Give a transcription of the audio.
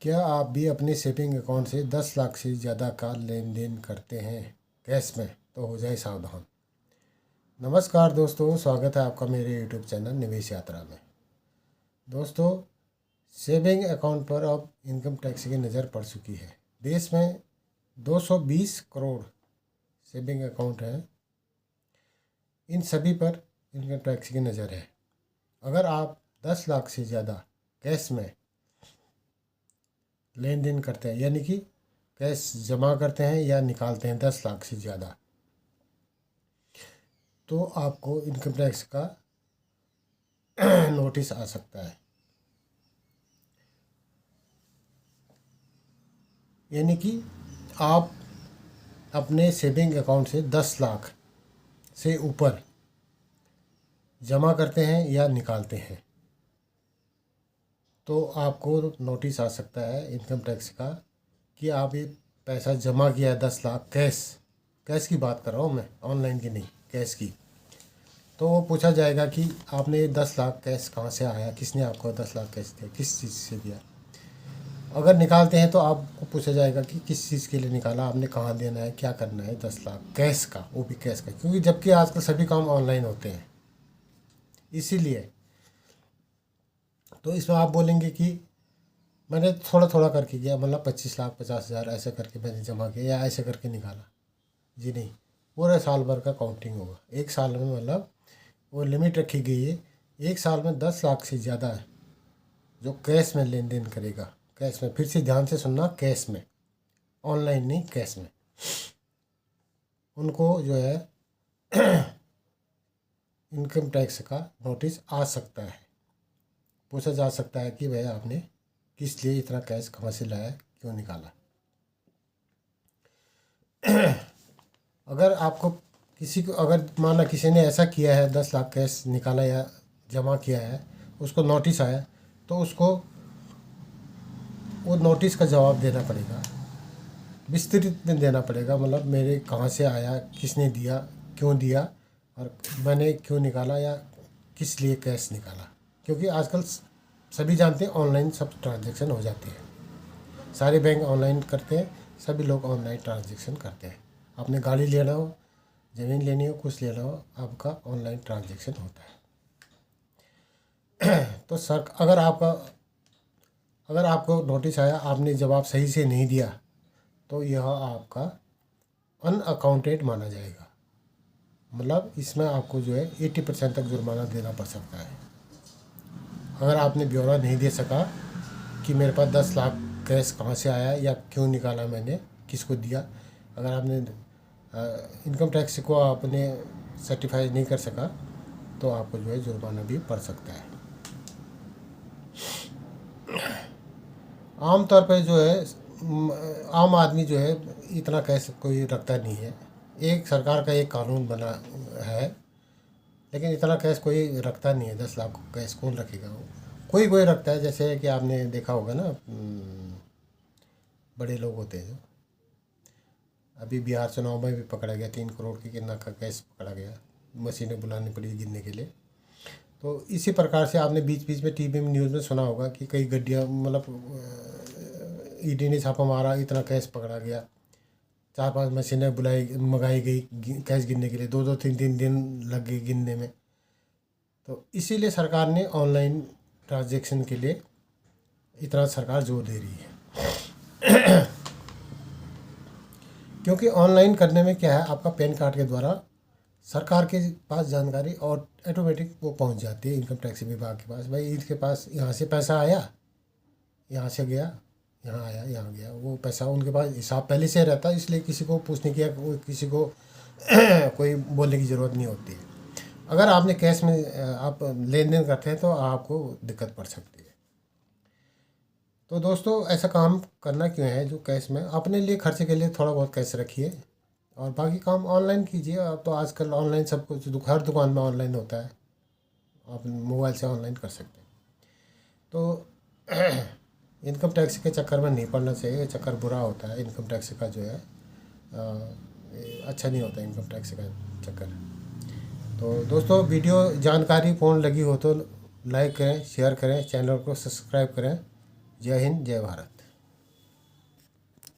क्या आप भी अपने सेविंग अकाउंट से 10 लाख से ज़्यादा का लेन देन करते हैं कैश में? तो हो जाए सावधान। नमस्कार दोस्तों, स्वागत है आपका मेरे यूट्यूब चैनल निवेश यात्रा में। दोस्तों, सेविंग अकाउंट पर अब इनकम टैक्स की नज़र पड़ चुकी है। देश में 220 करोड़ सेविंग अकाउंट हैं। इन सभी पर इनकम टैक्स की नज़र है। अगर आप 10 लाख से ज़्यादा कैश में लेन देन करते हैं, यानी कि कैश जमा करते हैं या निकालते हैं 10 लाख से ज़्यादा, तो आपको इनकम टैक्स का नोटिस आ सकता है। यानी कि आप अपने सेविंग अकाउंट से 10 लाख से ऊपर जमा करते हैं या निकालते हैं तो आपको नोटिस आ सकता है इनकम टैक्स का कि आप ये पैसा जमा किया है 10 लाख कैश की बात कर रहा हूँ मैं, ऑनलाइन की नहीं, कैश की। तो वो पूछा जाएगा कि आपने 10 लाख कैश कहाँ से आया, किसने आपको 10 लाख कैश दिया, किस चीज़ से दिया। अगर निकालते हैं तो आपको पूछा जाएगा कि किस चीज़ के लिए निकाला, आपने कहाँ देना है, क्या करना है 10 लाख कैश का, वो भी कैश का, क्योंकि जबकि आजकल सभी काम ऑनलाइन होते हैं। इसीलिए तो इसमें आप बोलेंगे कि मैंने थोड़ा थोड़ा करके किया, मतलब 25 लाख 50,000 ऐसे करके मैंने जमा किया या ऐसे करके निकाला। जी नहीं, पूरे साल भर का काउंटिंग होगा। एक साल में मतलब वो लिमिट रखी गई है, एक साल में 10 लाख से ज़्यादा है जो कैश में लेन देन करेगा। कैश में, फिर से ध्यान से सुनना, कैश में, ऑनलाइन नहीं, कैश में, उनको जो है इनकम टैक्स का नोटिस आ सकता है। पूछा जा सकता है कि भाई आपने किस लिए इतना कैश कहाँ से लाया, क्यों निकाला। अगर आपको किसी को, अगर माना किसी ने ऐसा किया है, 10 लाख कैश निकाला या जमा किया है, उसको नोटिस आया, तो उसको वो नोटिस का जवाब देना पड़ेगा, विस्तृत में देना पड़ेगा। मतलब मेरे कहाँ से आया, किसने दिया, क्यों दिया, और मैंने क्यों निकाला या किस लिए कैश निकाला। क्योंकि आजकल सभी जानते हैं ऑनलाइन सब ट्रांजैक्शन हो जाते हैं, सारे बैंक ऑनलाइन करते हैं, सभी लोग ऑनलाइन ट्रांजैक्शन करते हैं। आपने गाड़ी लेना हो, ज़मीन लेनी हो, कुछ लेना हो, आपका ऑनलाइन ट्रांजैक्शन होता है। तो सर, अगर आपको नोटिस आया, आपने जवाब सही से नहीं दिया, तो यह आपका अनअकाउंटेड माना जाएगा। मतलब इसमें आपको जो है 80% तक जुर्माना देना पड़ सकता है। अगर आपने ब्यौरा नहीं दे सका कि मेरे पास 10 लाख कैश कहाँ से आया या क्यों निकाला, मैंने किसको दिया, अगर आपने इनकम टैक्स को आपने सर्टिफाई नहीं कर सका, तो आपको जो है जुर्माना भी पड़ सकता है। आम तौर पर जो है आम आदमी जो है इतना कैश कोई रखता नहीं है। एक सरकार का एक कानून बना है, लेकिन इतना कैश कोई रखता नहीं है। 10 लाख कैश कौन रखेगा? वो कोई रखता है। जैसे कि आपने देखा होगा ना, बड़े लोग होते हैं जो, अभी बिहार चुनाव में भी पकड़ा गया, 3 करोड़ की कितना का कैश पकड़ा गया, मशीनें बुलानी पड़ी गिनने के लिए। तो इसी प्रकार से आपने बीच बीच में टीवी में न्यूज़ में सुना होगा कि कई गड्डियाँ, मतलब ईडी ने छापा मारा, इतना कैश पकड़ा गया, 4-5 मशीनें मंगाई गई कैश गिनने के लिए, 2-2 3-3 दिन लग गए गिनने में। तो इसीलिए सरकार ने ऑनलाइन ट्रांजैक्शन के लिए इतना सरकार जोर दे रही है। क्योंकि ऑनलाइन करने में क्या है, आपका पैन कार्ड के द्वारा सरकार के पास जानकारी और ऑटोमेटिक वो पहुंच जाती है इनकम टैक्स विभाग के पास। भाई इसके पास यहाँ से पैसा आया, यहाँ से गया, यहाँ आया, यहाँ गया, वो पैसा उनके पास हिसाब पहले से रहता है, इसलिए किसी को पूछने की, किसी को कोई बोलने की ज़रूरत नहीं होती है। अगर आपने कैश में आप लेन देन करते हैं तो आपको दिक्कत पड़ सकती है। तो दोस्तों, ऐसा काम करना क्यों है जो कैश में, अपने लिए खर्चे के लिए थोड़ा बहुत कैश रखिए और बाकी काम ऑनलाइन कीजिए। अब तो आजकल ऑनलाइन सब कुछ, हर दुकान में ऑनलाइन होता है, आप मोबाइल से ऑनलाइन कर सकते हैं। तो इनकम टैक्स के चक्कर में नहीं पड़ना चाहिए, चक्कर बुरा होता है इनकम टैक्स का, जो है अच्छा नहीं होता इनकम टैक्स का चक्कर। तो दोस्तों, वीडियो जानकारी पूर्ण लगी हो तो लाइक करें, शेयर करें, चैनल को सब्सक्राइब करें। जय हिंद, जय भारत।